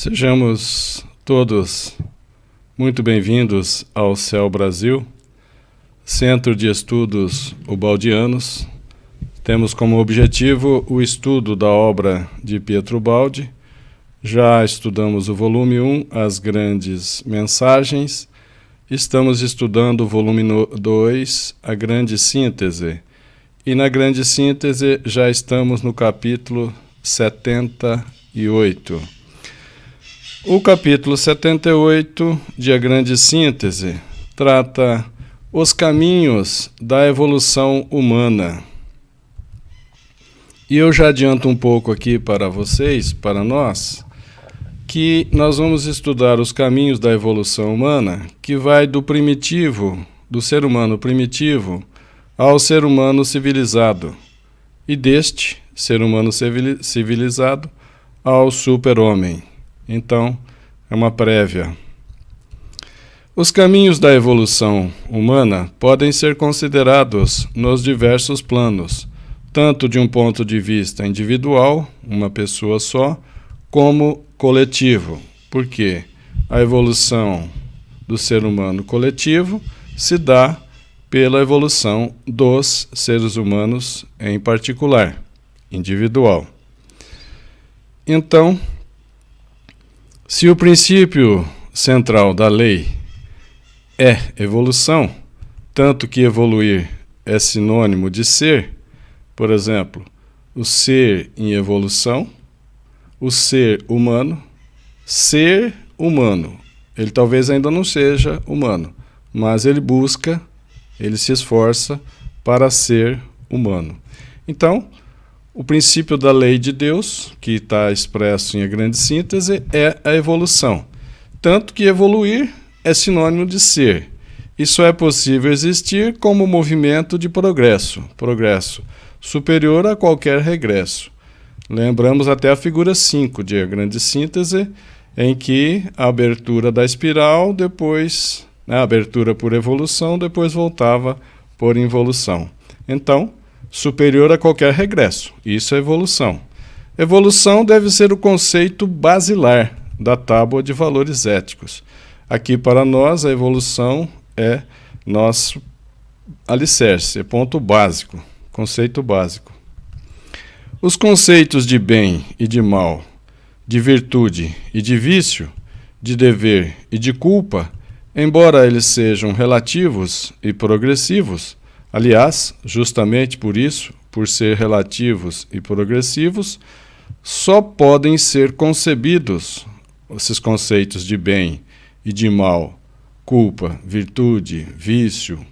Sejamos todos muito bem-vindos ao CEL Brasil, Centro de Estudos Ubaldianos. Temos como objetivo o estudo da obra de Pietro Ubaldi. Já estudamos o volume 1, As Grandes Mensagens. Estamos estudando o volume 2, A Grande Síntese. E na Grande Síntese já estamos no capítulo 78. O capítulo 78 de A Grande Síntese trata os caminhos da evolução humana. E eu já adianto um pouco aqui para vocês, para nós, que nós vamos estudar os caminhos da evolução humana, que vai do primitivo, do ser humano primitivo, ao ser humano civilizado, e deste ser humano civilizado ao super-homem. Então, é uma prévia. Os caminhos da evolução humana podem ser considerados nos diversos planos, tanto de um ponto de vista individual, uma pessoa só, como coletivo, porque a evolução do ser humano coletivo se dá pela evolução dos seres humanos em particular, individual. Então, se o princípio central da lei é evolução, tanto que evoluir é sinônimo de ser, por exemplo, o ser em evolução, o ser humano, ele talvez ainda não seja humano, mas ele busca, ele se esforça para ser humano. Então, o princípio da lei de Deus, que está expresso em A Grande Síntese, é a evolução. Tanto que evoluir é sinônimo de ser. Isso é possível existir como movimento de progresso superior a qualquer regresso. Lembramos até a figura 5 de A Grande Síntese, em que a abertura da espiral, depois, a abertura por evolução, depois voltava por involução. Então, superior a qualquer regresso. Isso é evolução. Evolução deve ser o conceito basilar da tábua de valores éticos. Aqui para nós a evolução é nosso alicerce, é ponto básico, conceito básico. Os conceitos de bem e de mal, de virtude e de vício, de dever e de culpa, embora eles sejam relativos e progressivos, aliás, justamente por isso, por ser relativos e progressivos, só podem ser concebidos, esses conceitos de bem e de mal, culpa, virtude, vício,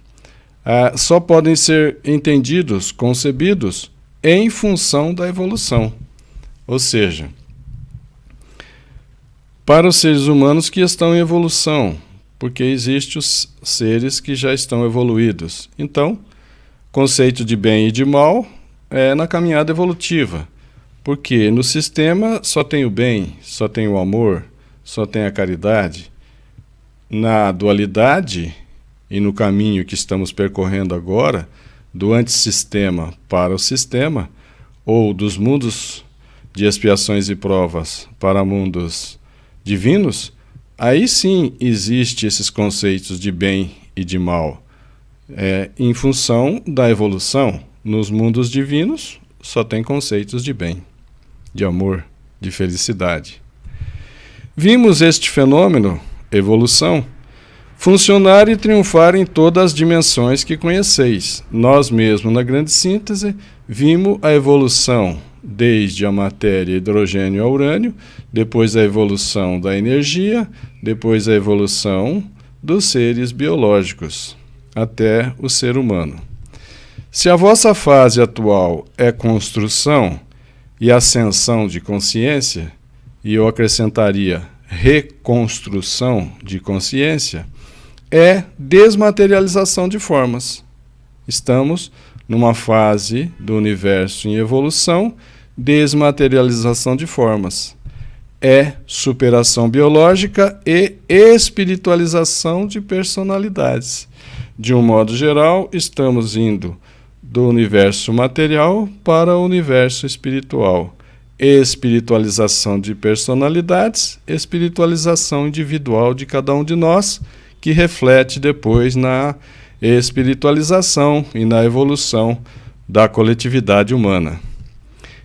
só podem ser entendidos, concebidos, em função da evolução. Ou seja, para os seres humanos que estão em evolução, porque existem os seres que já estão evoluídos. Então, conceito de bem e de mal é na caminhada evolutiva, porque no sistema só tem o bem, só tem o amor, só tem a caridade. Na dualidade e no caminho que estamos percorrendo agora, do antissistema para o sistema, ou dos mundos de expiações e provas para mundos divinos, aí sim existe esses conceitos de bem e de mal. Em função da evolução, nos mundos divinos só tem conceitos de bem, de amor, de felicidade. Vimos este fenômeno, evolução, funcionar e triunfar em todas as dimensões que conheceis. Nós mesmos, na Grande Síntese, vimos a evolução desde a matéria hidrogênio a urânio, depois a evolução da energia, depois a evolução dos seres biológicos, até o ser humano. Se a vossa fase atual é construção e ascensão de consciência, e eu acrescentaria reconstrução de consciência, é desmaterialização de formas. Estamos numa fase do universo em evolução, desmaterialização de formas. É superação biológica e espiritualização de personalidades. De um modo geral, estamos indo do universo material para o universo espiritual. espiritualização de personalidades, espiritualização individual de cada um de nós, que reflete depois na espiritualização e na evolução da coletividade humana.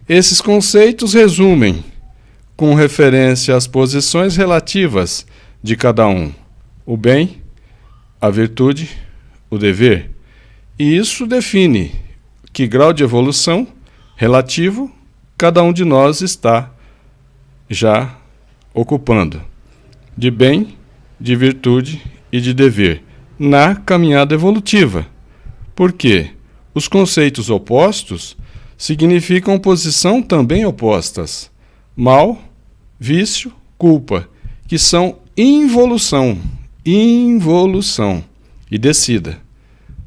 Esses conceitos resumem, com referência às posições relativas de cada um, o bem, a virtude, o dever. E isso define que grau de evolução relativo cada um de nós está já ocupando, de bem, de virtude e de dever, na caminhada evolutiva. Por quê? Os conceitos opostos significam posição também opostas. Mal, vício, culpa, que são involução e descida.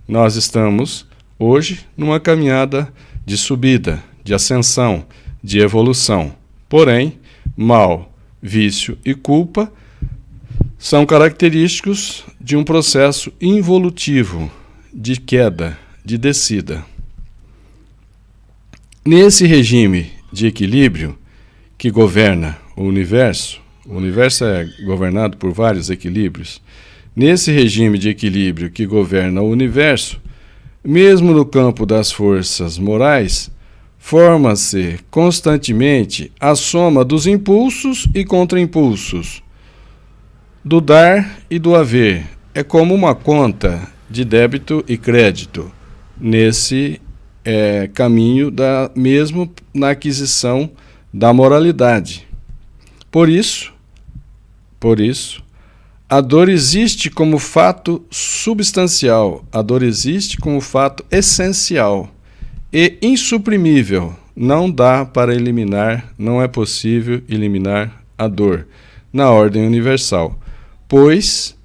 Nós estamos hoje numa caminhada de subida, de ascensão, de evolução. Porém, mal, vício e culpa são característicos de um processo involutivo, de queda, de descida. Nesse regime de equilíbrio que governa o universo é governado por vários equilíbrios. Nesse regime de equilíbrio que governa o universo, mesmo no campo das forças morais, forma-se constantemente a soma dos impulsos e contraimpulsos, do dar e do haver. É como uma conta de débito e crédito, nesse caminho mesmo na aquisição da moralidade. Por isso, a dor existe como fato substancial, a dor existe como fato essencial e insuprimível. Não dá para eliminar, não é possível eliminar a dor na ordem universal, pois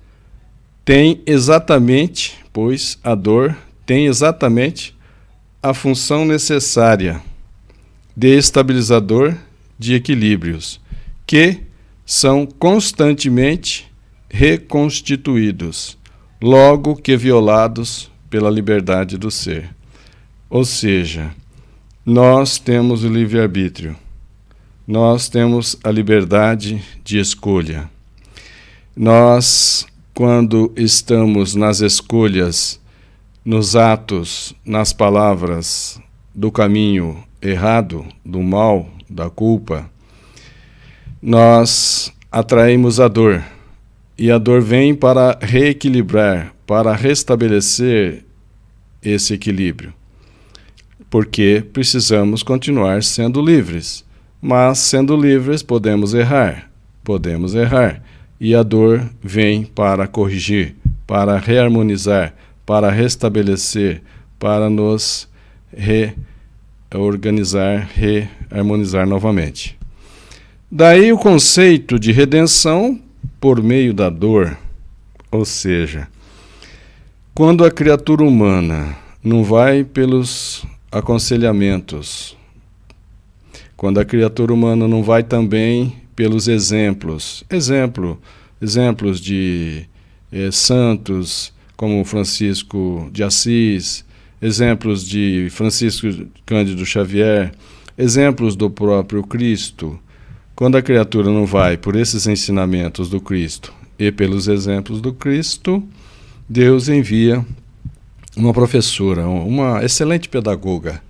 a dor tem exatamente a função necessária de estabilizador de equilíbrios, que são constantemente reconstituídos, logo que violados pela liberdade do ser. Ou seja, nós temos o livre-arbítrio, nós temos a liberdade de escolha. Nós, quando estamos nas escolhas, nos atos, nas palavras do caminho errado, do mal, da culpa, nós atraímos a dor. E a dor vem para reequilibrar, para restabelecer esse equilíbrio. Porque precisamos continuar sendo livres. Mas, sendo livres, podemos errar. E a dor vem para corrigir, para reharmonizar, para restabelecer, para nos reorganizar, reharmonizar novamente. Daí o conceito de redenção por meio da dor, ou seja, quando a criatura humana não vai pelos aconselhamentos, quando a criatura humana não vai também pelos exemplos de santos como Francisco de Assis, exemplos de Francisco Cândido Xavier, exemplos do próprio Cristo. Quando a criatura não vai por esses ensinamentos do Cristo e pelos exemplos do Cristo, Deus envia uma professora, uma excelente pedagoga,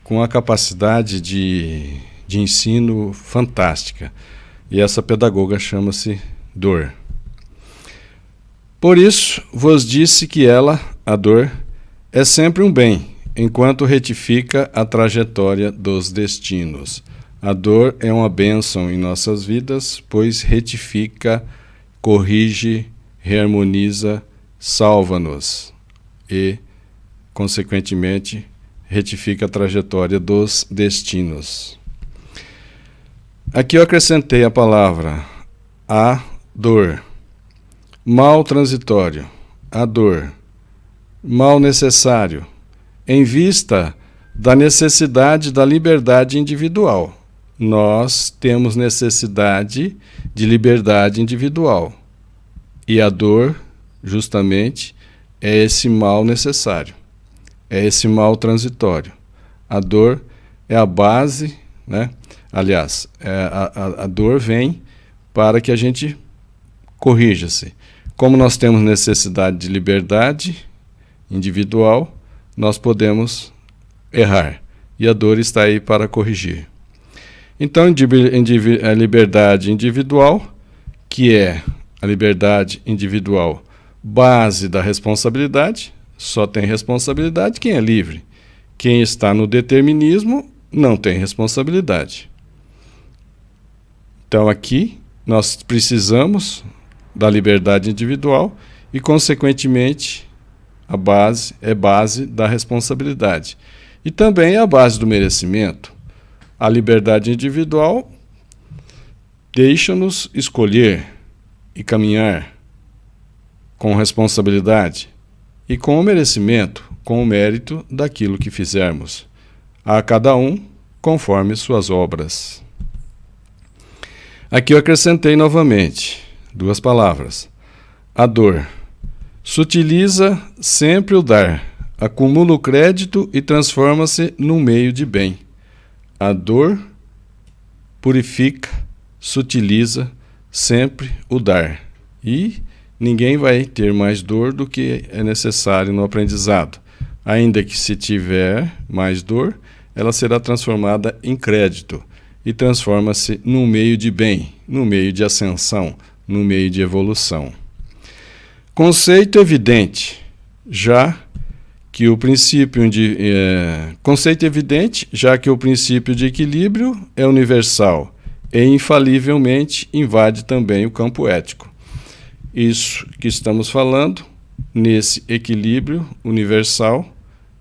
com a capacidade de ensino fantástica. E essa pedagoga chama-se dor. Por isso, vos disse que ela, a dor, é sempre um bem, enquanto retifica a trajetória dos destinos. A dor é uma bênção em nossas vidas, pois retifica, corrige, reharmoniza, salva-nos e, consequentemente, retifica a trajetória dos destinos. Aqui eu acrescentei a palavra a dor, mal transitório, a dor, mal necessário, em vista da necessidade da liberdade individual. Nós temos necessidade de liberdade individual. E a dor, justamente, é esse mal necessário, é esse mal transitório. A dor é a base né? Aliás, a dor vem para que a gente corrija-se. Como nós temos necessidade de liberdade individual, nós podemos errar. E a dor está aí para corrigir. Então, a liberdade individual, que é a liberdade individual base da responsabilidade, só tem responsabilidade quem é livre. Quem está no determinismo não tem responsabilidade. Então, aqui, nós precisamos da liberdade individual e, consequentemente, a base é base da responsabilidade. E também é a base do merecimento. A liberdade individual deixa-nos escolher e caminhar com responsabilidade e com o merecimento, com o mérito daquilo que fizermos. A cada um conforme suas obras. Aqui eu acrescentei novamente 2 palavras. A dor sutiliza sempre o dar, acumula o crédito e transforma-se num meio de bem. A dor purifica, sutiliza sempre o dar. E ninguém vai ter mais dor do que é necessário no aprendizado. Ainda que se tiver mais dor, ela será transformada em crédito e transforma-se num meio de bem, num meio de ascensão, num meio de evolução. Conceito evidente, já que o princípio de equilíbrio é universal e infalivelmente invade também o campo ético. Isso que estamos falando, nesse equilíbrio universal,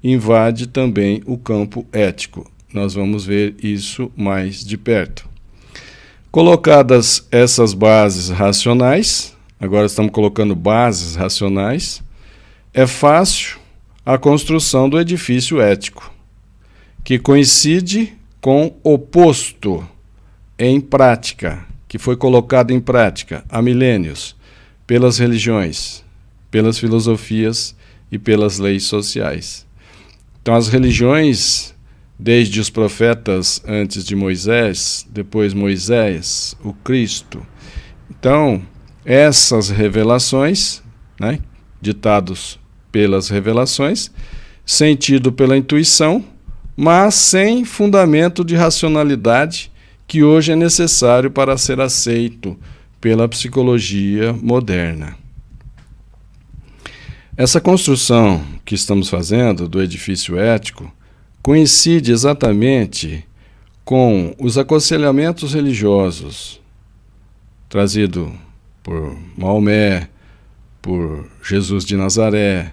invade também o campo ético. Nós vamos ver isso mais de perto. Colocadas essas bases racionais, agora estamos colocando bases racionais, é fácil a construção do edifício ético, que coincide com o posto em prática, que foi colocado em prática há milênios pelas religiões, pelas filosofias e pelas leis sociais. Então, as religiões, desde os profetas antes de Moisés, depois Moisés, o Cristo. Então, essas revelações, né, ditados pelas revelações, sentido pela intuição, mas sem fundamento de racionalidade que hoje é necessário para ser aceito pela psicologia moderna. Essa construção que estamos fazendo do edifício ético coincide exatamente com os aconselhamentos religiosos trazidos por Maomé, por Jesus de Nazaré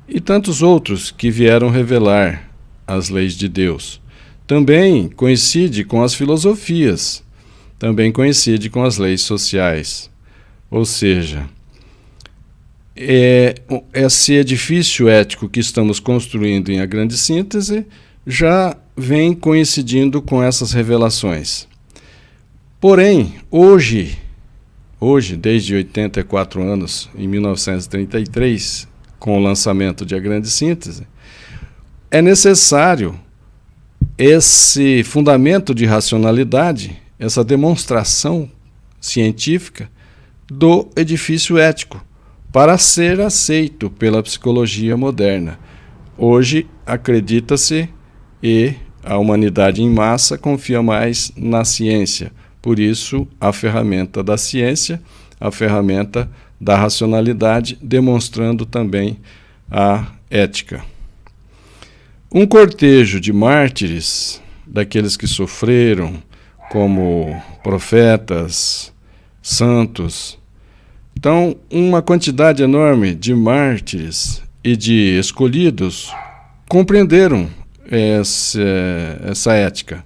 e tantos outros que vieram revelar as leis de Deus. Também coincide com as filosofias, também coincide com as leis sociais. Ou seja, esse edifício ético que estamos construindo em A Grande Síntese já vem coincidindo com essas revelações. Porém, hoje, desde 84 anos, em 1933, com o lançamento de A Grande Síntese, é necessário esse fundamento de racionalidade, essa demonstração científica do edifício ético, para ser aceito pela psicologia moderna. Hoje, acredita-se e a humanidade em massa confia mais na ciência. Por isso, a ferramenta da ciência, a ferramenta da racionalidade, demonstrando também a ética. Um cortejo de mártires, daqueles que sofreram, como profetas, santos. Então, uma quantidade enorme de mártires e de escolhidos compreenderam essa ética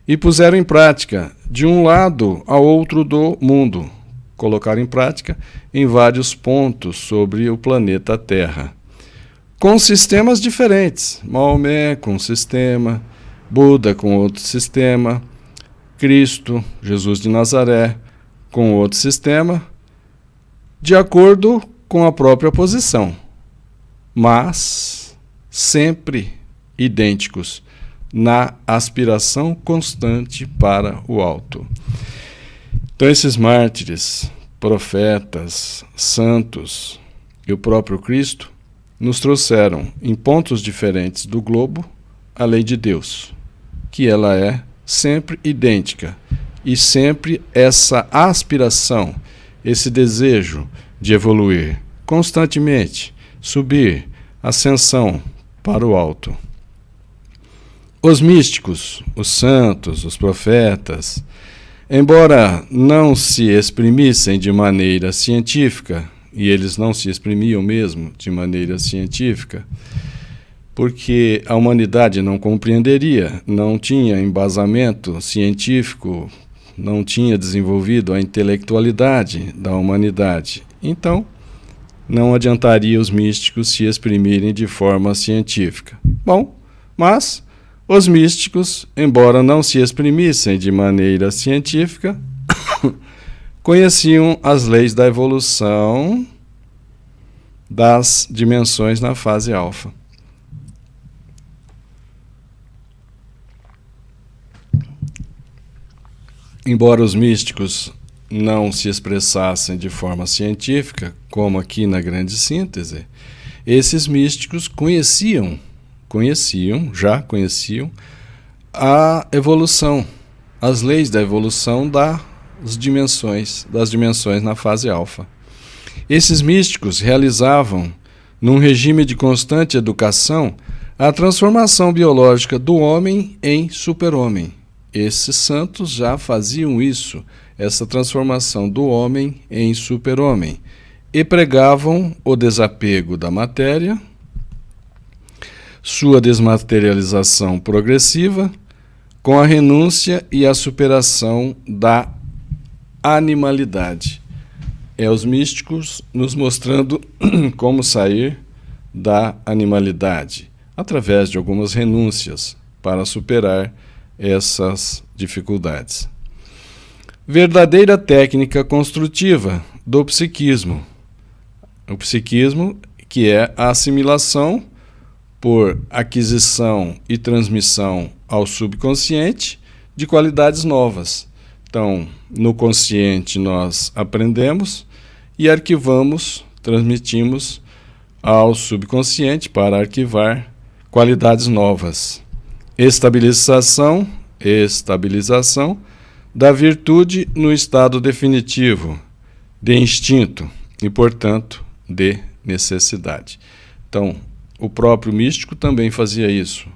e puseram em prática de um lado ao outro do mundo, colocaram em prática em vários pontos sobre o planeta Terra, com sistemas diferentes. Maomé com um sistema, Buda com outro sistema, Cristo, Jesus de Nazaré, com outro sistema, de acordo com a própria posição, mas sempre idênticos na aspiração constante para o alto. Então, esses mártires, profetas, santos e o próprio Cristo nos trouxeram, em pontos diferentes do globo, a lei de Deus, que ela é sempre idêntica, e sempre essa aspiração, esse desejo de evoluir constantemente, subir, ascensão para o alto. Os místicos, os santos, os profetas, embora não se exprimissem de maneira científica, e eles não se exprimiam mesmo de maneira científica, porque a humanidade não compreenderia, não tinha embasamento científico, não tinha desenvolvido a intelectualidade da humanidade. Então, não adiantaria os místicos se exprimirem de forma científica. Bom, mas os místicos, embora não se exprimissem de maneira científica, conheciam as leis da evolução das dimensões na fase alfa. Embora os místicos não se expressassem de forma científica, como aqui na grande síntese, esses místicos conheciam a evolução, as leis da evolução das dimensões na fase alfa. Esses místicos realizavam, num regime de constante educação, a transformação biológica do homem em super-homem. Esses santos já faziam isso, essa transformação do homem em super-homem, e pregavam o desapego da matéria, sua desmaterialização progressiva, com a renúncia e a superação da animalidade. É os místicos nos mostrando como sair da animalidade, através de algumas renúncias para superar essas dificuldades. Verdadeira técnica construtiva do psiquismo. O psiquismo, que é a assimilação por aquisição e transmissão ao subconsciente de qualidades novas. Então, no consciente nós aprendemos e arquivamos, transmitimos ao subconsciente para arquivar qualidades novas. Estabilização da virtude no estado definitivo de instinto e, portanto, de necessidade. Então, o próprio místico também fazia isso,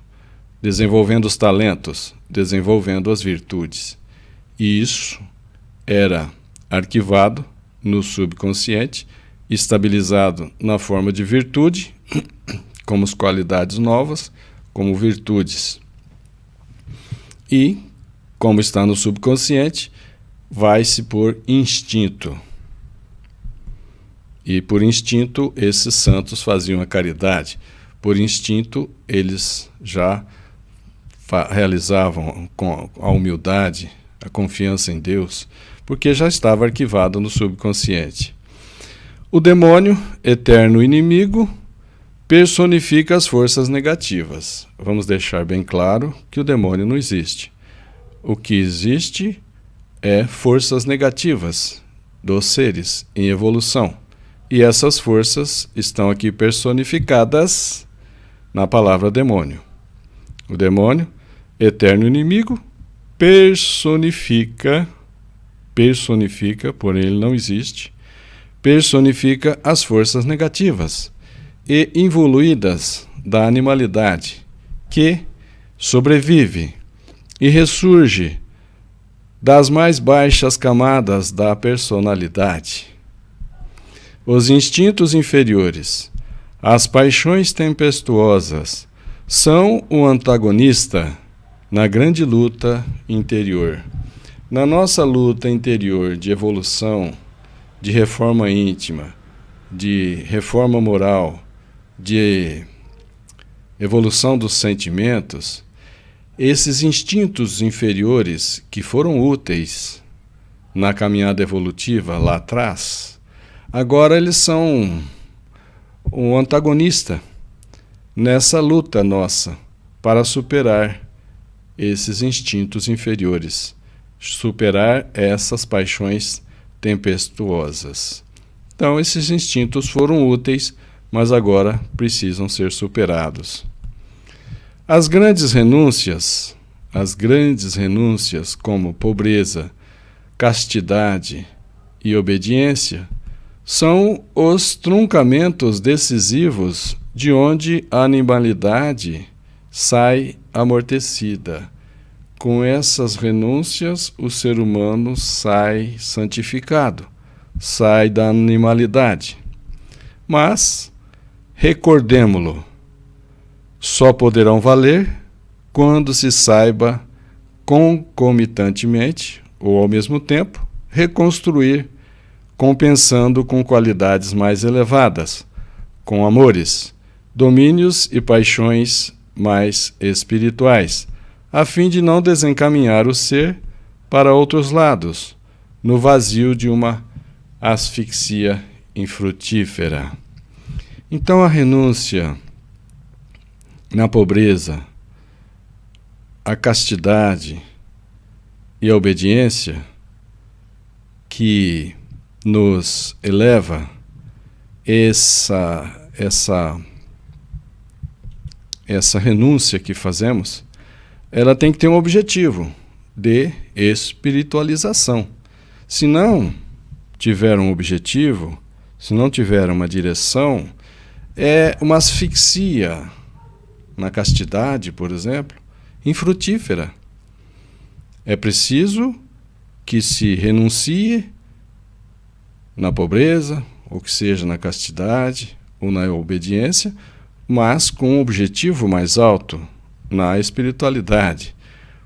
desenvolvendo os talentos, desenvolvendo as virtudes. E isso era arquivado no subconsciente, estabilizado na forma de virtude, como as qualidades novas, como virtudes. E, como está no subconsciente, vai-se por instinto. E por instinto, esses santos faziam a caridade. Por instinto, eles já realizavam com a humildade, a confiança em Deus, porque já estava arquivado no subconsciente. O demônio, eterno inimigo, personifica as forças negativas. Vamos deixar bem claro que o demônio não existe. O que existe é forças negativas dos seres em evolução. E essas forças estão aqui personificadas na palavra demônio. O demônio, eterno inimigo, personifica, porém ele não existe, personifica as forças negativas e involuídas da animalidade, que sobrevive e ressurge das mais baixas camadas da personalidade. Os instintos inferiores, as paixões tempestuosas, são o antagonista na grande luta interior. Na nossa luta interior de evolução, de reforma íntima, de reforma moral, de evolução dos sentimentos, esses instintos inferiores que foram úteis na caminhada evolutiva lá atrás, agora eles são um antagonista nessa luta nossa para superar esses instintos inferiores, superar essas paixões tempestuosas. Então, esses instintos foram úteis, mas agora precisam ser superados. As grandes renúncias, como pobreza, castidade e obediência, são os truncamentos decisivos de onde a animalidade sai amortecida. Com essas renúncias, o ser humano sai santificado, sai da animalidade. Mas, recordemo-lo, só poderão valer quando se saiba concomitantemente, ou ao mesmo tempo, reconstruir, compensando com qualidades mais elevadas, com amores, domínios e paixões mais espirituais, a fim de não desencaminhar o ser para outros lados, no vazio de uma asfixia infrutífera. Então a renúncia na pobreza, a castidade e a obediência que nos eleva essa renúncia que fazemos, ela tem que ter um objetivo de espiritualização. Se não tiver um objetivo, se não tiver uma direção, é uma asfixia na castidade, por exemplo, infrutífera. É preciso que se renuncie na pobreza, ou que seja na castidade, ou na obediência, mas com um objetivo mais alto, na espiritualidade.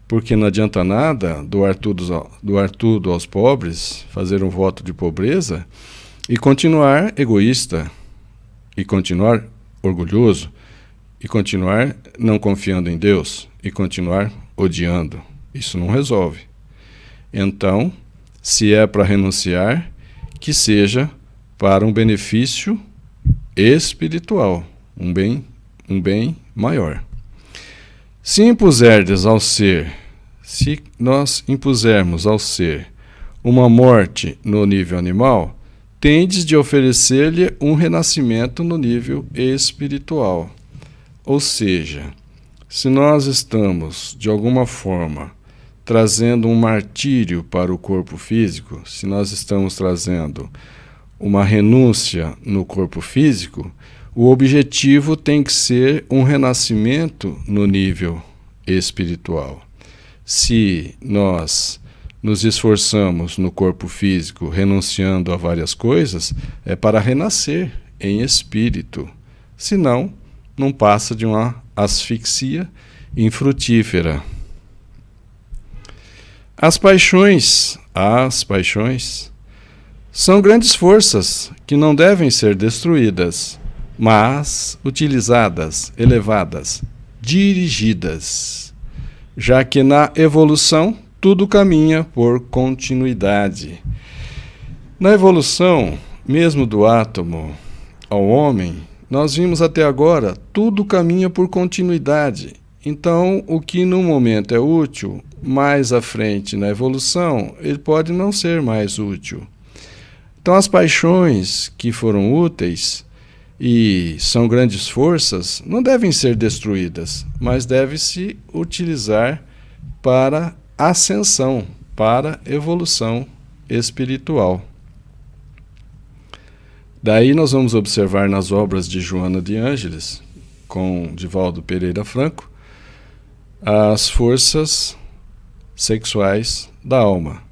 Porque não adianta nada doar tudo aos pobres, fazer um voto de pobreza e continuar egoísta, e continuar orgulhoso, e continuar não confiando em Deus, e continuar odiando. Isso não resolve. Então, se é para renunciar, que seja para um benefício espiritual, um bem maior. Se nós impusermos ao ser uma morte no nível animal, tendes de oferecer-lhe um renascimento no nível espiritual. Ou seja, se nós estamos, de alguma forma, trazendo um martírio para o corpo físico, se nós estamos trazendo uma renúncia no corpo físico, o objetivo tem que ser um renascimento no nível espiritual. Se nós nos esforçamos no corpo físico, renunciando a várias coisas, é para renascer em espírito. Senão, não passa de uma asfixia infrutífera. As paixões são grandes forças que não devem ser destruídas, mas utilizadas, elevadas, dirigidas, já que na evolução tudo caminha por continuidade. Na evolução, mesmo do átomo ao homem, nós vimos até agora, tudo caminha por continuidade. Então, o que no momento é útil, mais à frente na evolução, ele pode não ser mais útil. Então, as paixões que foram úteis e são grandes forças, não devem ser destruídas, mas deve-se utilizar para ascensão, para evolução espiritual. Daí nós vamos observar nas obras de Joana de Ângeles, com Divaldo Pereira Franco, as forças sexuais da alma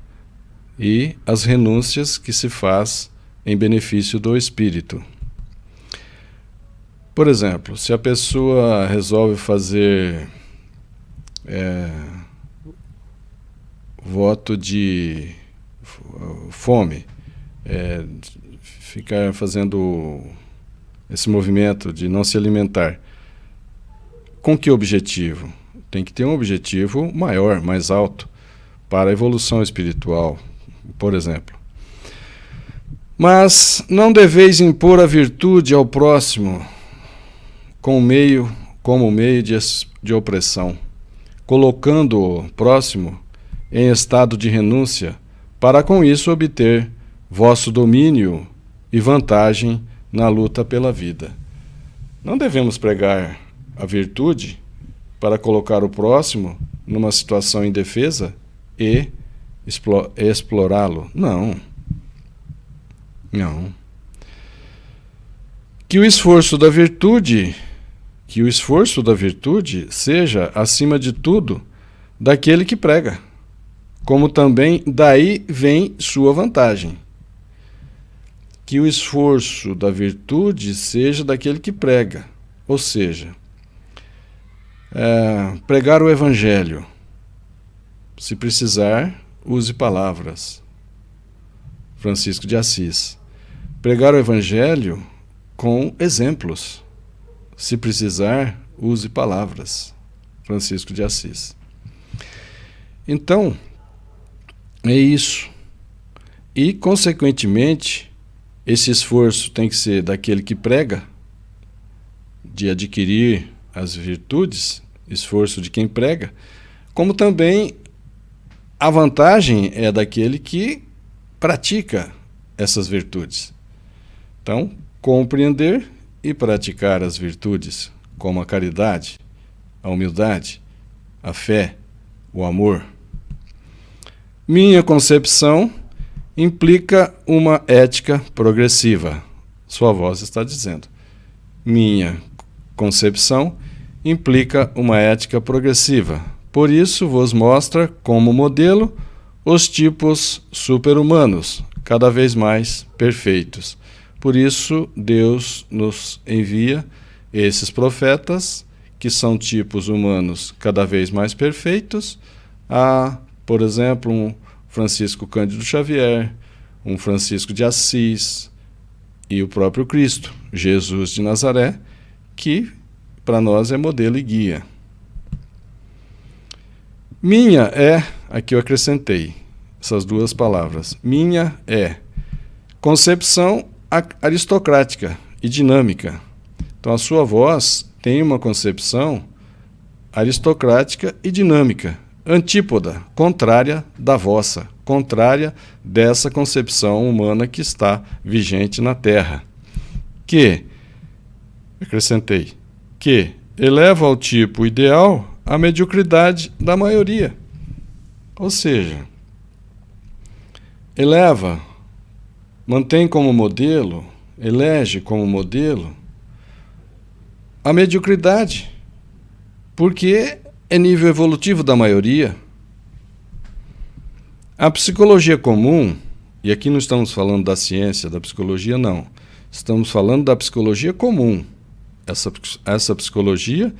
e as renúncias que se faz em benefício do espírito. Por exemplo, se a pessoa resolve fazer voto de fome, ficar fazendo esse movimento de não se alimentar, com que objetivo? Tem que ter um objetivo maior, mais alto, para a evolução espiritual, por exemplo. Mas não deveis impor a virtude ao próximo como meio de opressão, colocando o próximo em estado de renúncia, para com isso obter vosso domínio e vantagem na luta pela vida. Não devemos pregar a virtude para colocar o próximo numa situação indefesa e explorá-lo. Não. Não. Que o esforço da virtude seja, acima de tudo, daquele que prega, como também daí vem sua vantagem. Que o esforço da virtude seja daquele que prega, ou seja, pregar o Evangelho. Se precisar, use palavras. Francisco de Assis. Pregar o Evangelho com exemplos. Se precisar, use palavras. Francisco de Assis. Então, é isso. E, consequentemente, esse esforço tem que ser daquele que prega, de adquirir as virtudes, esforço de quem prega, como também a vantagem é daquele que pratica essas virtudes. Então, compreender e praticar as virtudes, como a caridade, a humildade, a fé, o amor. Minha concepção implica uma ética progressiva. Sua voz está dizendo. Minha concepção implica uma ética progressiva. Por isso vos mostra como modelo os tipos super-humanos, cada vez mais perfeitos. Por isso Deus nos envia esses profetas, que são tipos humanos cada vez mais perfeitos, por exemplo, um Francisco Cândido Xavier, um Francisco de Assis e o próprio Cristo, Jesus de Nazaré, que para nós é modelo e guia. Minha é, aqui eu acrescentei essas duas palavras, minha é concepção aristocrática e dinâmica. Então a sua voz tem uma concepção aristocrática e dinâmica, antípoda, contrária da vossa, contrária dessa concepção humana que está vigente na Terra. Acrescentei, que eleva ao tipo ideal a mediocridade da maioria. Ou seja, mantém como modelo, elege como modelo a mediocridade, porque é nível evolutivo da maioria. A psicologia comum, e aqui não estamos falando da ciência, da psicologia, não. Estamos falando da psicologia comum. Essa psicologia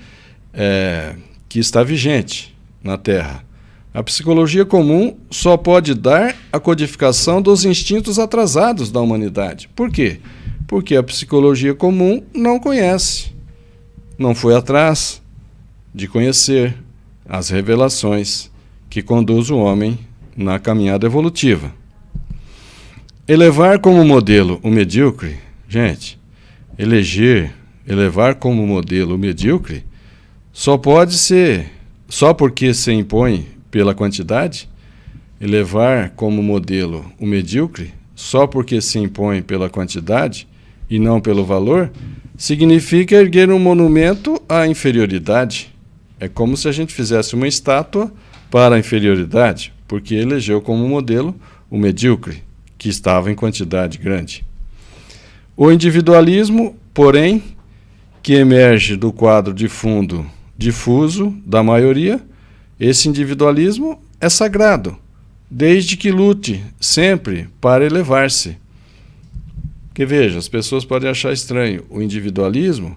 que está vigente na Terra. A psicologia comum só pode dar a codificação dos instintos atrasados da humanidade. Por quê? Porque a psicologia comum não conhece, não foi atrás de conhecer as revelações que conduz o homem na caminhada evolutiva. Elevar como modelo o medíocre, gente, elevar como modelo o medíocre só porque se impõe pela quantidade, elevar como modelo o medíocre só porque se impõe pela quantidade e não pelo valor, significa erguer um monumento à inferioridade. É como se a gente fizesse uma estátua para a inferioridade, porque elegeu como modelo o medíocre, que estava em quantidade grande. O individualismo, porém, que emerge do quadro de fundo difuso da maioria, esse individualismo é sagrado, desde que lute sempre para elevar-se. Porque veja, as pessoas podem achar estranho, o individualismo,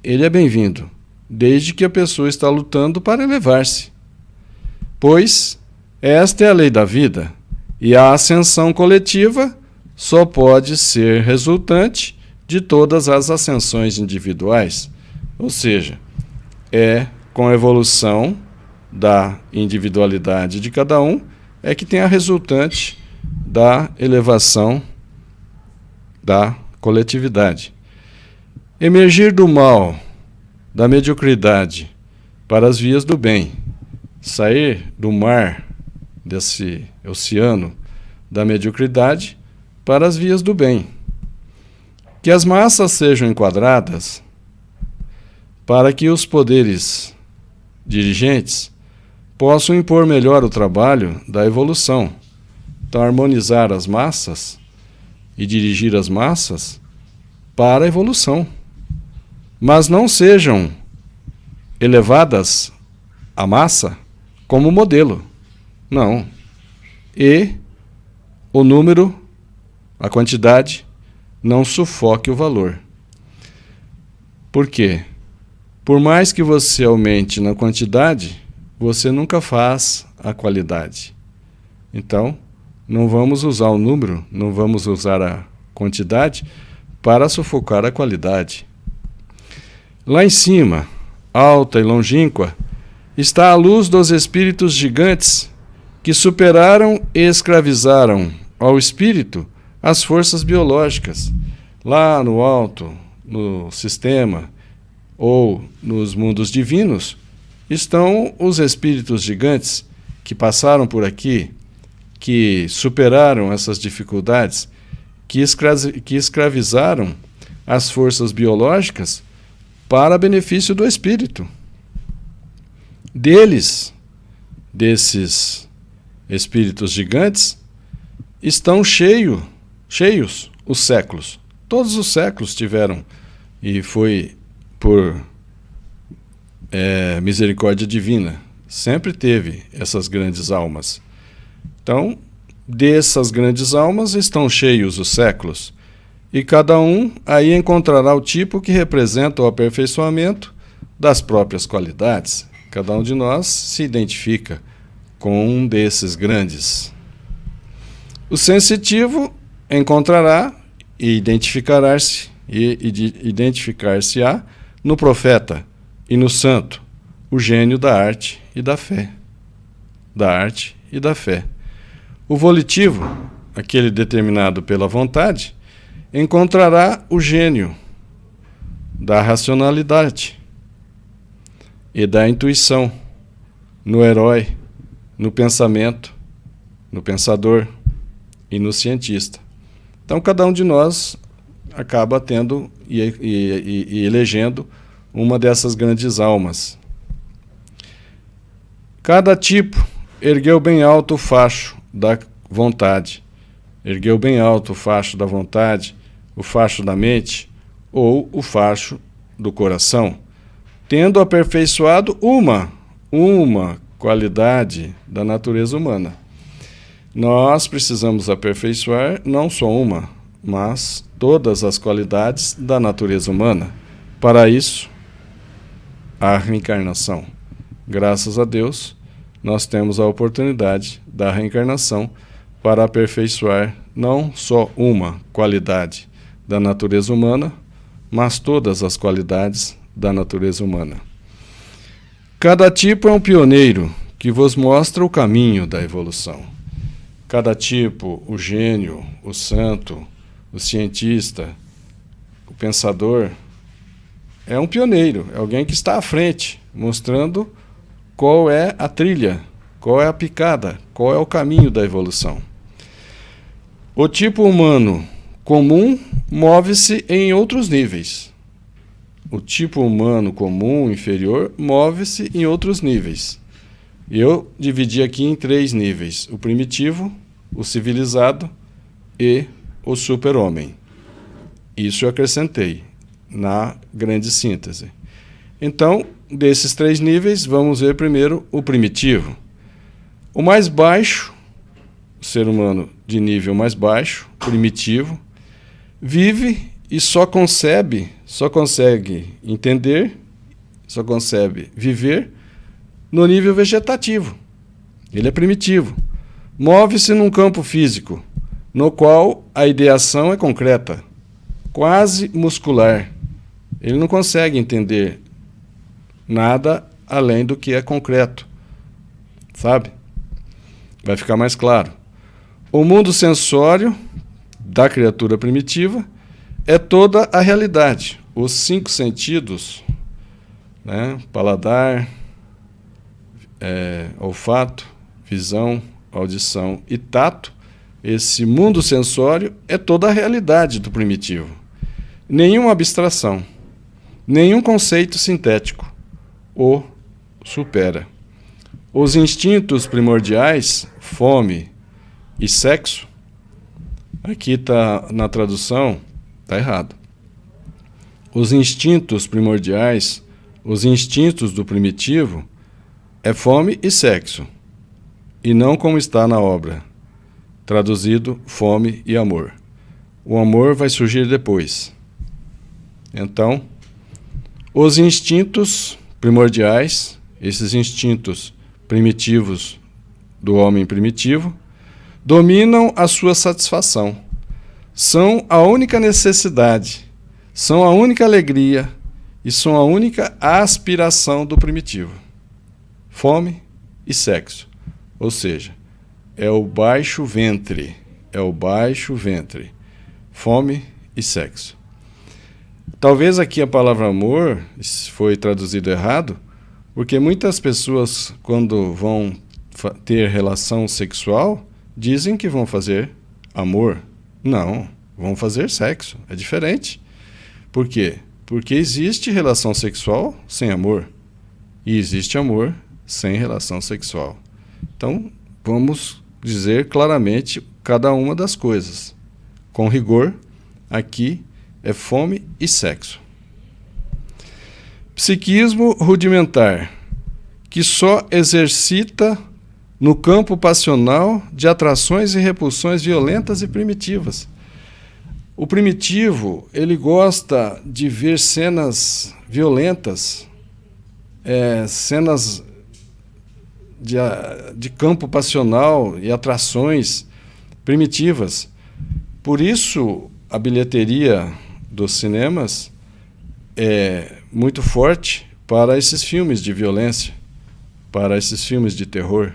ele é bem-vindo, desde que a pessoa está lutando para elevar-se. Pois esta é a lei da vida, e a ascensão coletiva só pode ser resultante de todas as ascensões individuais, ou seja, é com a evolução da individualidade de cada um é que tem a resultante da elevação da coletividade. Emergir do mal, da mediocridade, para as vias do bem, sair do mar, desse oceano da mediocridade, para as vias do bem. Que as massas sejam enquadradas para que os poderes dirigentes possam impor melhor o trabalho da evolução. Então, harmonizar as massas e dirigir as massas para a evolução. Mas não sejam elevadas a massa como modelo. Não. E o número, a quantidade, não sufoque o valor. Por quê? Por mais que você aumente na quantidade, você nunca faz a qualidade. Então, não vamos usar o número, não vamos usar a quantidade para sufocar a qualidade. Lá em cima, alta e longínqua, está a luz dos espíritos gigantes que superaram e escravizaram ao espírito as forças biológicas. Lá no alto, no sistema ou nos mundos divinos, estão os espíritos gigantes que passaram por aqui, que superaram essas dificuldades, que escravizaram as forças biológicas para benefício do espírito. Desses espíritos gigantes, estão cheios os séculos. Todos os séculos tiveram, e foi por misericórdia divina. Sempre teve essas grandes almas. Então, dessas grandes almas estão cheios os séculos. E cada um aí encontrará o tipo que representa o aperfeiçoamento das próprias qualidades. Cada um de nós se identifica com um desses grandes. O sensitivo encontrará e identificar-se-á no profeta e no santo, o gênio da arte e da fé. Da arte e da fé. O volitivo, aquele determinado pela vontade, encontrará o gênio da racionalidade e da intuição no herói, no pensamento, no pensador e no cientista. Então, cada um de nós acaba tendo e elegendo uma dessas grandes almas. Cada tipo ergueu bem alto o facho da vontade, ergueu bem alto o facho da vontade, o facho da mente ou o facho do coração, tendo aperfeiçoado uma qualidade da natureza humana. Nós precisamos aperfeiçoar não só uma, mas todas as qualidades da natureza humana. Para isso, a reencarnação. Graças a Deus, nós temos a oportunidade da reencarnação para aperfeiçoar não só uma qualidade da natureza humana, mas todas as qualidades da natureza humana. Cada tipo é um pioneiro que vos mostra o caminho da evolução. Cada tipo, o gênio, o santo, o cientista, o pensador, é um pioneiro, é alguém que está à frente, mostrando qual é a trilha, qual é a picada, qual é o caminho da evolução. O tipo humano comum move-se em outros níveis. O tipo humano comum, inferior, move-se em outros níveis. Eu dividi aqui em 3 níveis: o primitivo, o civilizado e o super-homem. Isso eu acrescentei na grande síntese. Então, desses 3 níveis, vamos ver primeiro o primitivo. O mais baixo, o ser humano de nível mais baixo, primitivo, vive e só consegue entender, só consegue viver no nível vegetativo. Ele é primitivo. Move-se num campo físico, no qual a ideação é concreta, quase muscular. Ele não consegue entender nada além do que é concreto. Sabe? Vai ficar mais claro. O mundo sensório da criatura primitiva é toda a realidade. Os 5 sentidos, né? Paladar, olfato, visão, audição e tato, esse mundo sensório é toda a realidade do primitivo. Nenhuma abstração, nenhum conceito sintético o supera. Os instintos primordiais, fome e sexo, aqui está na tradução, está errado. Os instintos primordiais, os instintos do primitivo, é fome e sexo, e não como está na obra, traduzido fome e amor. O amor vai surgir depois. Então, os instintos primordiais, esses instintos primitivos do homem primitivo, dominam a sua satisfação. São a única necessidade, são a única alegria e são a única aspiração do primitivo. Fome e sexo, ou seja, é o baixo ventre, fome e sexo. Talvez aqui a palavra amor foi traduzida errado, porque muitas pessoas, quando vão ter relação sexual, dizem que vão fazer amor. Não, vão fazer sexo, é diferente. Por quê? Porque existe relação sexual sem amor, e existe amor sem relação sexual. Então, vamos dizer claramente cada uma das coisas. Com rigor, aqui é fome e sexo. Psiquismo rudimentar, que só exercita no campo passional de atrações e repulsões violentas e primitivas. O primitivo, ele gosta de ver cenas violentas, cenas de campo passional e atrações primitivas. Por isso, a bilheteria dos cinemas é muito forte para esses filmes de violência, para esses filmes de terror.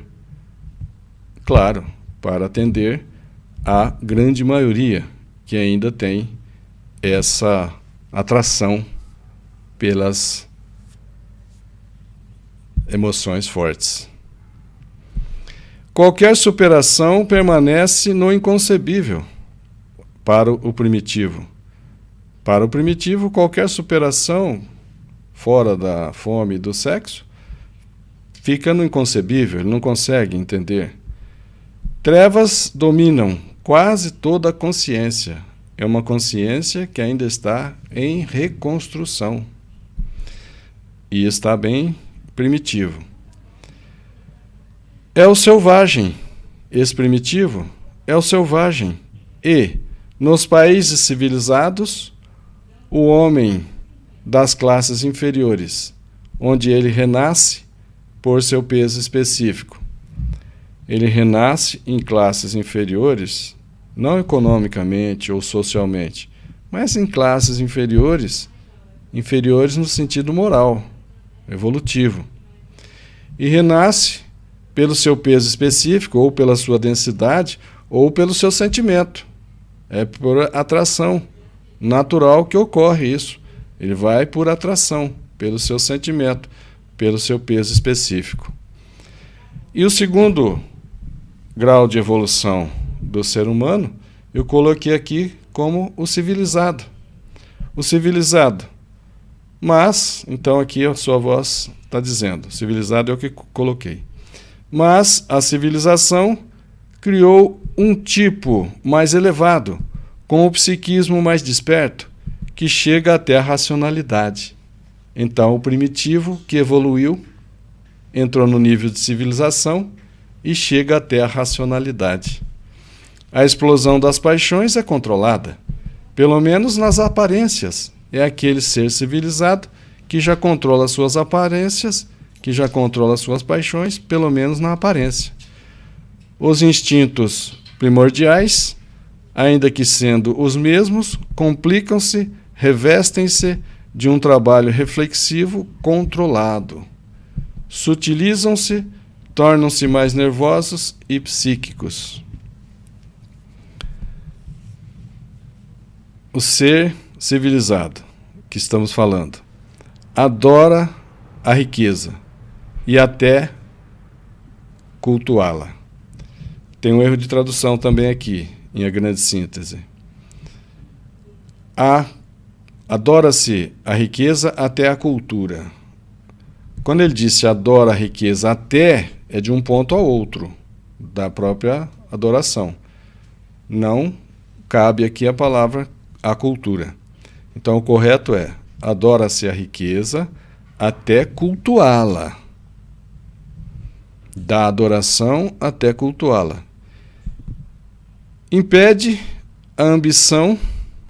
Claro, para atender a grande maioria que ainda tem essa atração pelas emoções fortes. Qualquer superação permanece no inconcebível para o primitivo. Para o primitivo, qualquer superação fora da fome e do sexo fica no inconcebível, ele não consegue entender. Trevas dominam quase toda a consciência. É uma consciência que ainda está em reconstrução e está bem primitivo. É o selvagem, esse primitivo é o selvagem. E, nos países civilizados, o homem das classes inferiores, onde ele renasce por seu peso específico. Ele renasce em classes inferiores, não economicamente ou socialmente, mas em classes inferiores no sentido moral, evolutivo. E renasce pelo seu peso específico, ou pela sua densidade, ou pelo seu sentimento. É por atração natural que ocorre isso. Ele vai por atração, pelo seu sentimento, pelo seu peso específico. E o segundo grau de evolução do ser humano, eu coloquei aqui como o civilizado. O civilizado. Mas, então aqui a sua voz está dizendo, civilizado é o que coloquei. Mas a civilização criou um tipo mais elevado, com o psiquismo mais desperto, que chega até a racionalidade. Então, o primitivo que evoluiu, entrou no nível de civilização e chega até a racionalidade. A explosão das paixões é controlada, pelo menos nas aparências. É aquele ser civilizado que já controla suas aparências, que já controla suas paixões, pelo menos na aparência. Os instintos primordiais, ainda que sendo os mesmos, complicam-se, revestem-se de um trabalho reflexivo controlado. Sutilizam-se, tornam-se mais nervosos e psíquicos. O ser civilizado, que estamos falando, adora a riqueza e até cultuá-la. Tem um erro de tradução também aqui, em A Grande Síntese. Adora-se a riqueza até a cultura. Quando ele disse adora a riqueza até, é de um ponto ao outro, da própria adoração. Não cabe aqui a palavra a cultura. Então o correto é adora-se a riqueza até cultuá-la. Da adoração até cultuá-la. Impede a ambição,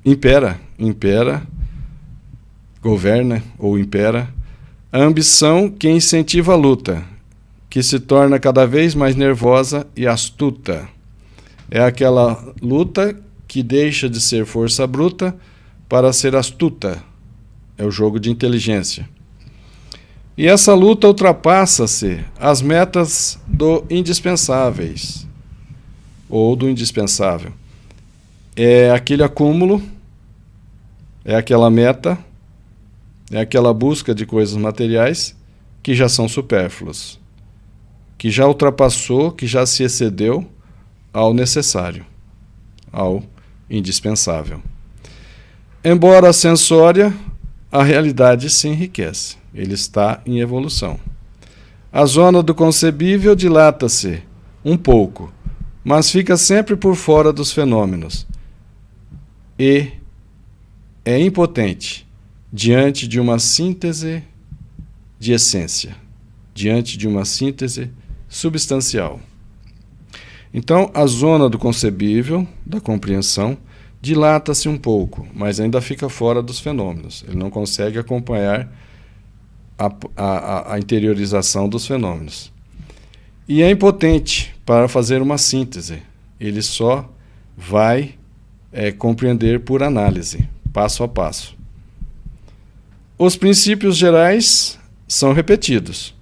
impera, governa ou impera, a ambição que incentiva a luta, que se torna cada vez mais nervosa e astuta. É aquela luta que deixa de ser força bruta para ser astuta. É o jogo de inteligência. E essa luta ultrapassa-se as metas do indispensáveis, ou do indispensável. É aquele acúmulo, é aquela meta, é aquela busca de coisas materiais que já são supérfluas, que já ultrapassou, que já se excedeu ao necessário, ao indispensável. Embora sensória, a realidade se enriquece. Ele está em evolução. A zona do concebível dilata-se um pouco, mas fica sempre por fora dos fenômenos e é impotente diante de uma síntese de essência, diante de uma síntese substancial. Então, a zona do concebível, da compreensão, dilata-se um pouco, mas ainda fica fora dos fenômenos. Ele não consegue acompanhar a interiorização dos fenômenos. E é impotente para fazer uma síntese. Ele só vai compreender por análise, passo a passo. Os princípios gerais são repetidos,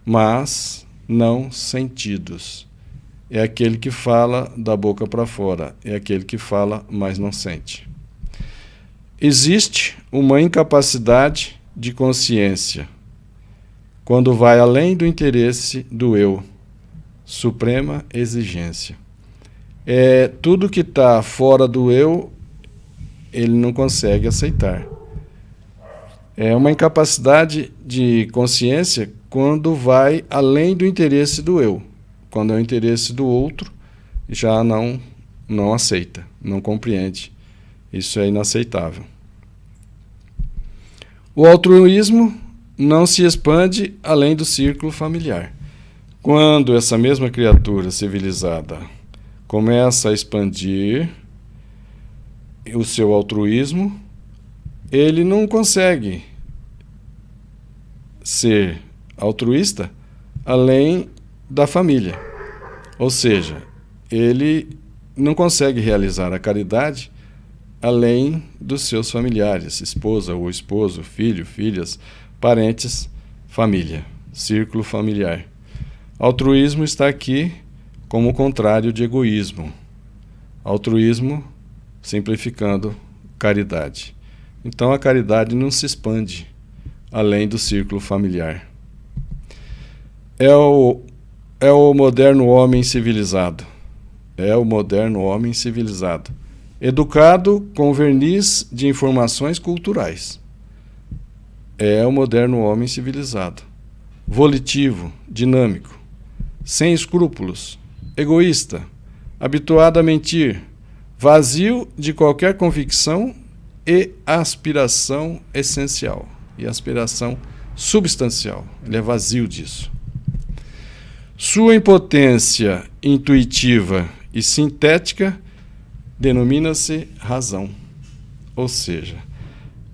mas não sentidos. É aquele que fala da boca para fora, é aquele que fala, mas não sente. Existe uma incapacidade de consciência quando vai além do interesse do eu, suprema exigência. Tudo que está fora do eu, ele não consegue aceitar. É uma incapacidade de consciência quando vai além do interesse do eu. Quando é o interesse do outro, já não aceita, não compreende. Isso é inaceitável. O altruísmo não se expande além do círculo familiar. Quando essa mesma criatura civilizada começa a expandir o seu altruísmo, ele não consegue ser altruísta além da família. Ou seja, ele não consegue realizar a caridade além dos seus familiares, esposa ou esposo, filho, filhas, parentes, família, círculo familiar. Altruísmo está aqui como o contrário de egoísmo. Altruísmo, simplificando, caridade. Então a caridade não se expande além do círculo familiar. É o moderno homem civilizado. É o moderno homem civilizado. Educado com verniz de informações culturais. É o moderno homem civilizado. Volitivo, dinâmico, sem escrúpulos, egoísta, habituado a mentir, vazio de qualquer convicção e aspiração essencial. E aspiração substancial. Ele é vazio disso. Sua impotência intuitiva e sintética denomina-se razão. Ou seja,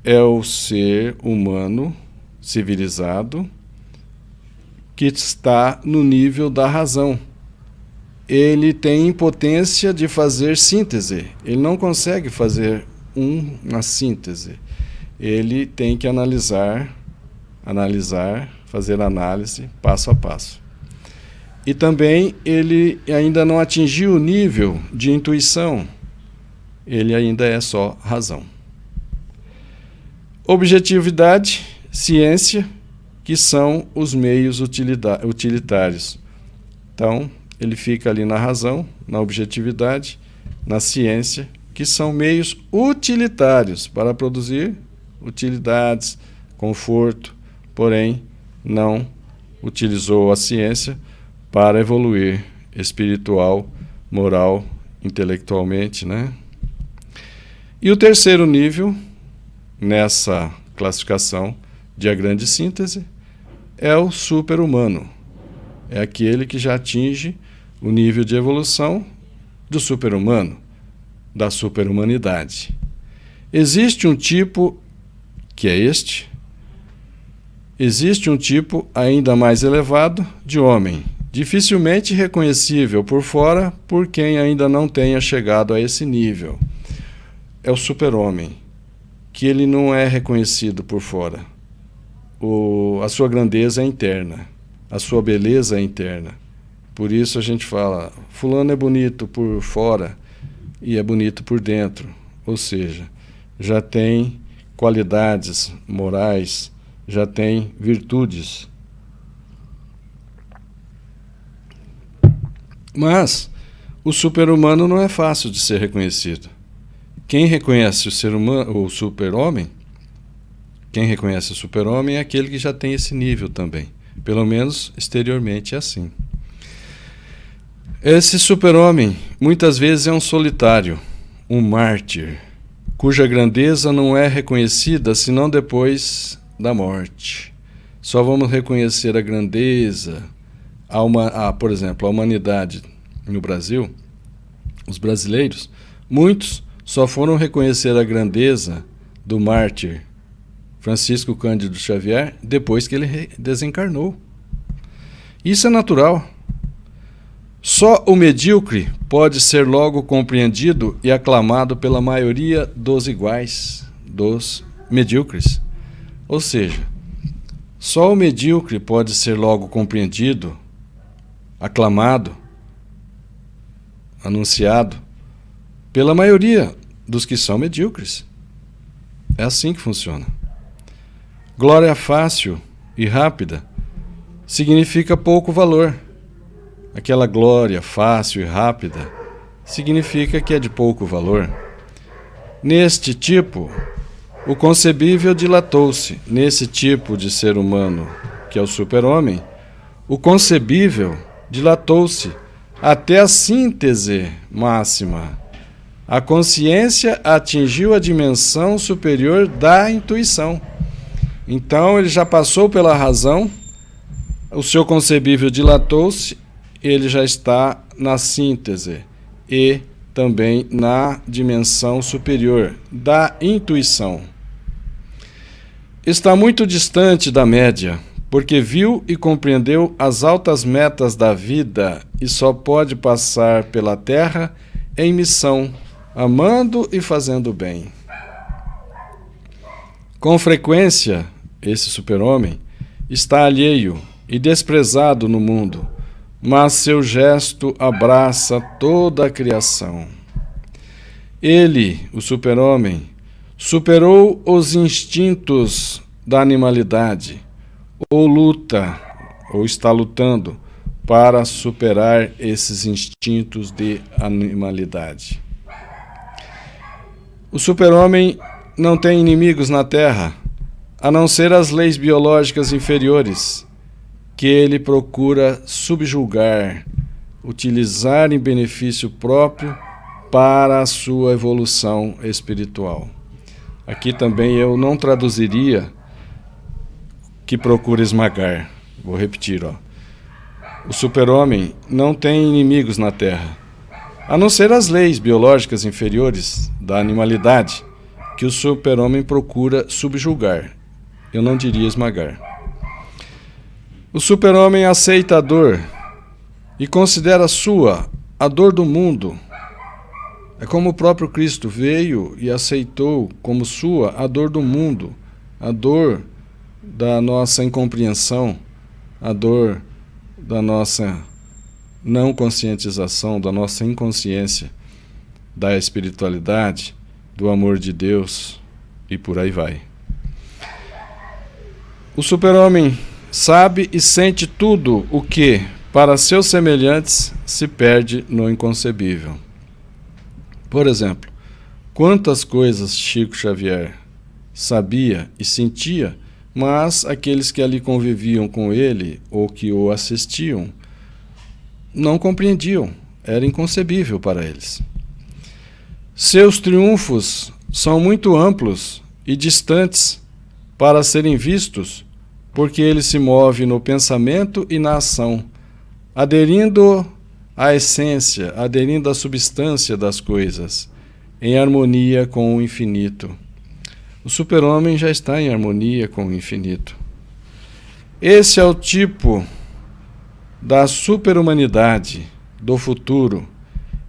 é o ser humano civilizado que está no nível da razão. Ele tem impotência de fazer síntese. Ele não consegue fazer uma síntese. Ele tem que analisar, fazer análise passo a passo. E também ele ainda não atingiu o nível de intuição. Ele ainda é só razão. Objetividade, ciência, que são os meios utilitários. Então, ele fica ali na razão, na objetividade, na ciência, que são meios utilitários para produzir utilidades, conforto, porém não utilizou a ciência para evoluir espiritual, moral, intelectualmente, né? E o terceiro nível, nessa classificação de a grande síntese, é o super-humano. É aquele que já atinge o nível de evolução do super-humano, da super-humanidade. Existe um tipo, que é este, existe um tipo ainda mais elevado de homem, dificilmente reconhecível por fora por quem ainda não tenha chegado a esse nível. É o super-homem, que ele não é reconhecido por fora. A sua grandeza é interna, a sua beleza é interna. Por isso a gente fala, fulano é bonito por fora e é bonito por dentro. Ou seja, já tem qualidades morais, já tem virtudes. Mas o super-humano não é fácil de ser reconhecido. Quem reconhece o ser humano, o super-homem, quem reconhece o super-homem é aquele que já tem esse nível também. Pelo menos exteriormente é assim. Esse super-homem muitas vezes é um solitário, um mártir, cuja grandeza não é reconhecida senão depois da morte. Só vamos reconhecer a grandeza, por exemplo, a humanidade no Brasil, os brasileiros, muitos só foram reconhecer a grandeza do mártir Francisco Cândido Xavier depois que ele desencarnou. Isso é natural. Só o medíocre pode ser logo compreendido e aclamado pela maioria dos iguais, dos medíocres. Ou seja, só o medíocre pode ser logo compreendido, aclamado, anunciado pela maioria dos que são medíocres. É assim que funciona. Glória fácil e rápida significa pouco valor. Aquela glória fácil e rápida significa que é de pouco valor. Neste tipo, o concebível dilatou-se. Nesse tipo de ser humano, que é o super-homem, o concebível dilatou-se até a síntese máxima. A consciência atingiu a dimensão superior da intuição. Então, ele já passou pela razão, o seu concebível dilatou-se, ele já está na síntese e também na dimensão superior da intuição. Está muito distante da média, porque viu e compreendeu as altas metas da vida e só pode passar pela terra em missão, amando e fazendo bem. Com frequência, esse super-homem está alheio e desprezado no mundo, mas seu gesto abraça toda a criação. Ele, o super-homem, superou os instintos da animalidade, ou luta, ou está lutando para superar esses instintos de animalidade. O super-homem não tem inimigos na Terra, a não ser as leis biológicas inferiores, que ele procura subjugar, utilizar em benefício próprio para a sua evolução espiritual. Aqui também eu não traduziria que procura esmagar. Vou repetir, O super-homem não tem inimigos na Terra, a não ser as leis biológicas inferiores da animalidade, que o super-homem procura subjugar. Eu não diria esmagar. O super-homem aceita a dor e considera sua a dor do mundo. É como o próprio Cristo veio e aceitou como sua a dor do mundo, a dor da nossa incompreensão, a dor da nossa não conscientização, da nossa inconsciência, da espiritualidade, do amor de Deus e por aí vai. O super-homem sabe e sente tudo o que, para seus semelhantes, se perde no inconcebível. Por exemplo, quantas coisas Chico Xavier sabia e sentia, mas aqueles que ali conviviam com ele ou que o assistiam não compreendiam, era inconcebível para eles. Seus triunfos são muito amplos e distantes para serem vistos, porque ele se move no pensamento e na ação, aderindo à essência, aderindo à substância das coisas, em harmonia com o infinito. O super-homem já está em harmonia com o infinito. Esse é o tipo da super-humanidade do futuro,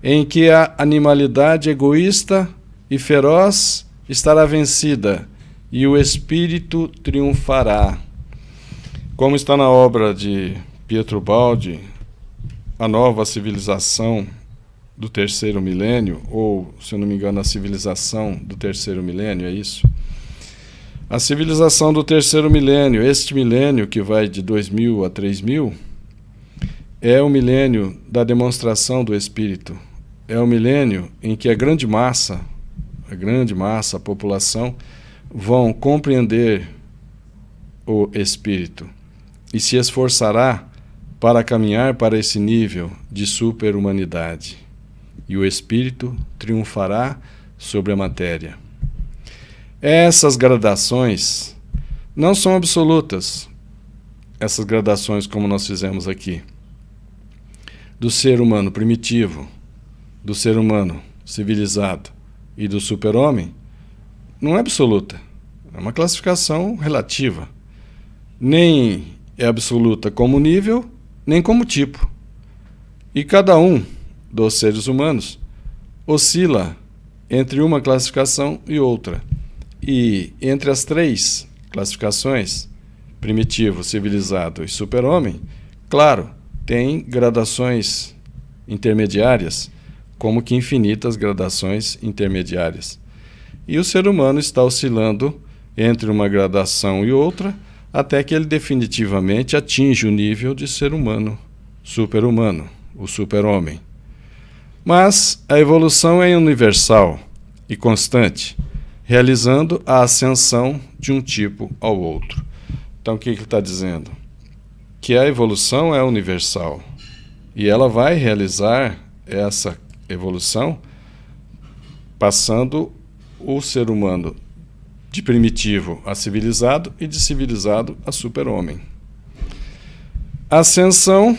em que a animalidade egoísta e feroz estará vencida e o espírito triunfará. Como está na obra de Pietro Baldi, A Nova Civilização do Terceiro Milênio, ou, se eu não me engano, a Civilização do Terceiro Milênio, é isso? A civilização do terceiro milênio, este milênio que vai de 2000 a 3000, é o milênio da demonstração do Espírito. É o milênio em que a grande massa, a população, vão compreender o Espírito e se esforçará para caminhar para esse nível de super-humanidade. E o Espírito triunfará sobre a matéria. Essas gradações não são absolutas, essas gradações como nós fizemos aqui, do ser humano primitivo, do ser humano civilizado e do super-homem, não é absoluta, é uma classificação relativa. Nem é absoluta como nível, nem como tipo. E cada um dos seres humanos oscila entre uma classificação e outra. E entre as três classificações, primitivo, civilizado e super-homem, claro, tem gradações intermediárias, como que infinitas gradações intermediárias. E o ser humano está oscilando entre uma gradação e outra, até que ele definitivamente atinge o nível de ser humano, super-humano, o super-homem. Mas a evolução é universal e constante, realizando a ascensão de um tipo ao outro. Então, o que ele está dizendo? Que a evolução é universal e ela vai realizar essa evolução passando o ser humano de primitivo a civilizado e de civilizado a super-homem. A ascensão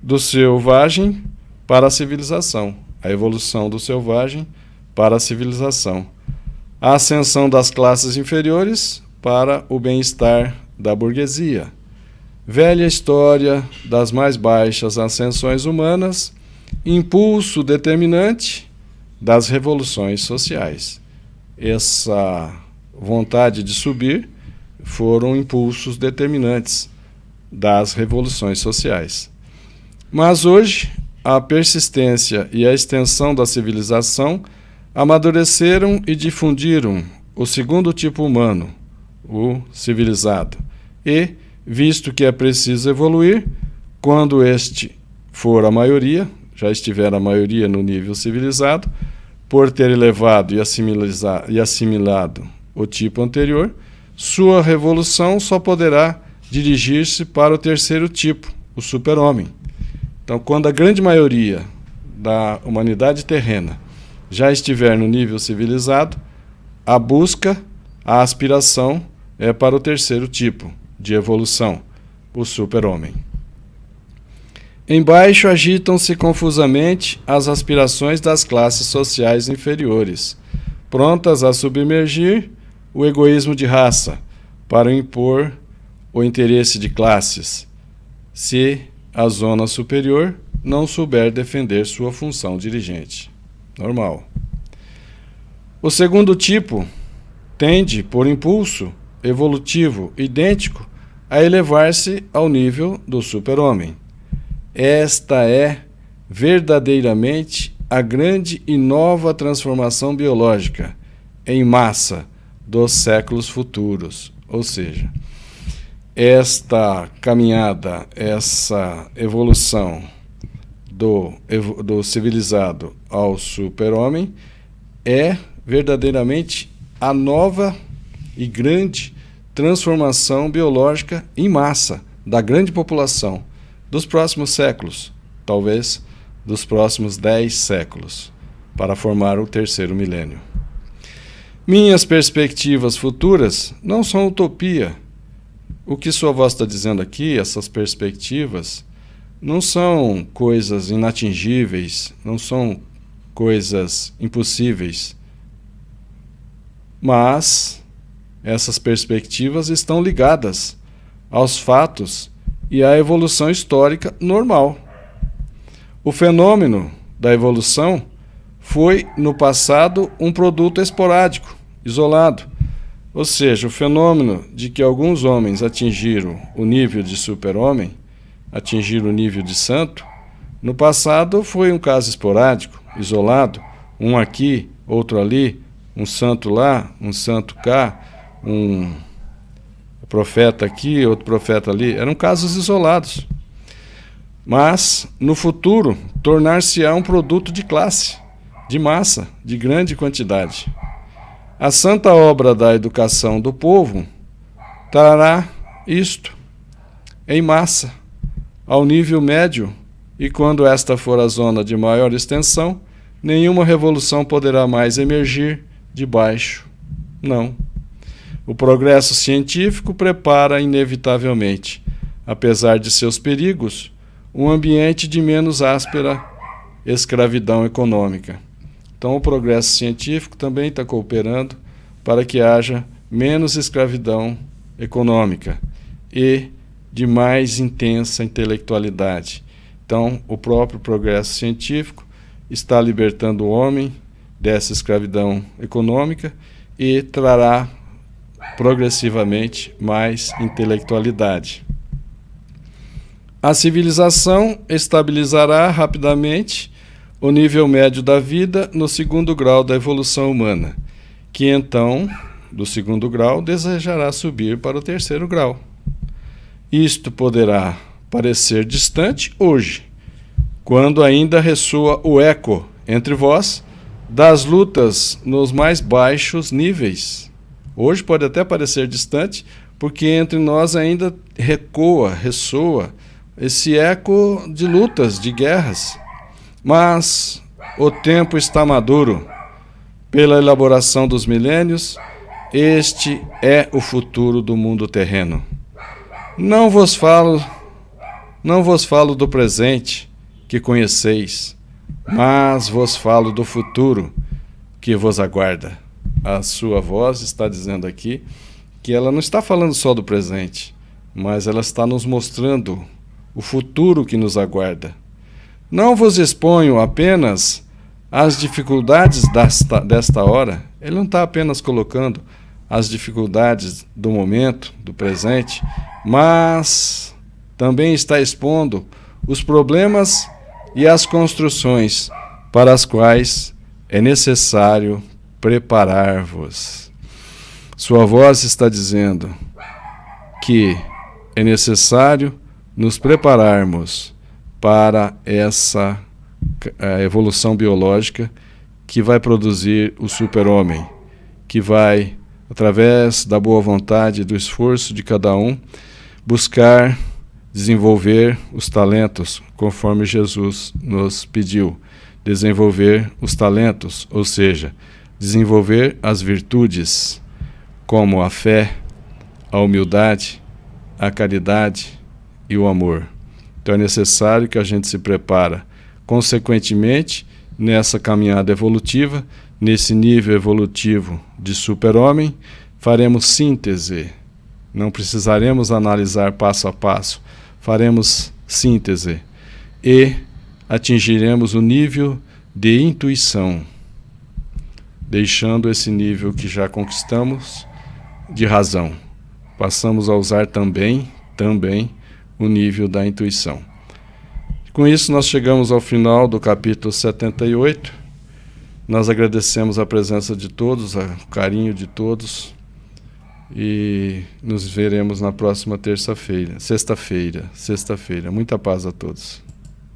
do selvagem para a civilização, a evolução do selvagem para a civilização. A ascensão das classes inferiores para o bem-estar da burguesia. Velha história das mais baixas ascensões humanas, impulso determinante das revoluções sociais. Essa vontade de subir foram impulsos determinantes das revoluções sociais. Mas hoje, a persistência e a extensão da civilização amadureceram e difundiram o segundo tipo humano, o civilizado. E, visto que é preciso evoluir, quando este for a maioria, já estiver a maioria no nível civilizado, por ter elevado e assimilado o tipo anterior, sua revolução só poderá dirigir-se para o terceiro tipo, o super-homem. Então, quando a grande maioria da humanidade terrena já estiver no nível civilizado, a busca, a aspiração é para o terceiro tipo de evolução, o super-homem. Embaixo agitam-se confusamente as aspirações das classes sociais inferiores, prontas a submergir o egoísmo de raça para impor o interesse de classes, se a zona superior não souber defender sua função dirigente. Normal. O segundo tipo tende, por impulso evolutivo idêntico, a elevar-se ao nível do super-homem. Esta é verdadeiramente a grande e nova transformação biológica em massa dos séculos futuros. Ou seja, esta caminhada, essa evolução do civilizado ao super-homem é verdadeiramente a nova e grande transformação biológica em massa da grande população dos próximos séculos, talvez dos próximos 10 séculos, para formar o terceiro milênio. Minhas perspectivas futuras não são utopia. O que sua voz está dizendo aqui, essas perspectivas, não são coisas inatingíveis, não são coisas impossíveis, mas essas perspectivas estão ligadas aos fatos e à evolução histórica normal. O fenômeno da evolução foi, no passado, um produto esporádico, isolado. Ou seja, o fenômeno de que alguns homens atingiram o nível de super-homem, atingiram o nível de santo, no passado foi um caso esporádico, isolado, um aqui, outro ali, um santo lá, um santo cá, um profeta aqui, outro profeta ali. Eram casos isolados. Mas, no futuro, tornar-se-á um produto de classe, de massa, de grande quantidade. A santa obra da educação do povo trará isto em massa, ao nível médio, e quando esta for a zona de maior extensão, nenhuma revolução poderá mais emergir de baixo. Não. O progresso científico prepara inevitavelmente, apesar de seus perigos, um ambiente de menos áspera escravidão econômica. Então, o progresso científico também está cooperando para que haja menos escravidão econômica e de mais intensa intelectualidade. Então, o próprio progresso científico está libertando o homem dessa escravidão econômica e trará progressivamente mais intelectualidade. A civilização estabilizará rapidamente o nível médio da vida no segundo grau da evolução humana, que então, do segundo grau, desejará subir para o terceiro grau. Isto poderá parecer distante hoje, quando ainda ressoa o eco entre vós das lutas nos mais baixos níveis. Hoje pode até parecer distante, porque entre nós ainda ressoa esse eco de lutas, de guerras. Mas o tempo está maduro. Pela elaboração dos milênios, este é o futuro do mundo terreno. Não vos falo do presente que conheceis, mas vos falo do futuro que vos aguarda. A sua voz está dizendo aqui que ela não está falando só do presente, mas ela está nos mostrando o futuro que nos aguarda. Não vos exponho apenas as dificuldades desta hora. Ele não está apenas colocando as dificuldades do momento, do presente, mas também está expondo os problemas e as construções para as quais é necessário preparar-vos. Sua voz está dizendo que é necessário nos prepararmos para essa evolução biológica que vai produzir o super-homem, que vai, através da boa vontade e do esforço de cada um, buscar desenvolver os talentos, conforme Jesus nos pediu. Desenvolver os talentos, ou seja, desenvolver as virtudes, como a fé, a humildade, a caridade e o amor. Então é necessário que a gente se prepare. Consequentemente, nessa caminhada evolutiva, nesse nível evolutivo de super-homem, faremos síntese. Não precisaremos analisar passo a passo. Faremos síntese e atingiremos o nível de intuição, deixando esse nível que já conquistamos de razão. Passamos a usar também o nível da intuição. Com isso, nós chegamos ao final do capítulo 78. Nós agradecemos a presença de todos, o carinho de todos, e nos veremos na próxima sexta-feira. Muita paz a todos.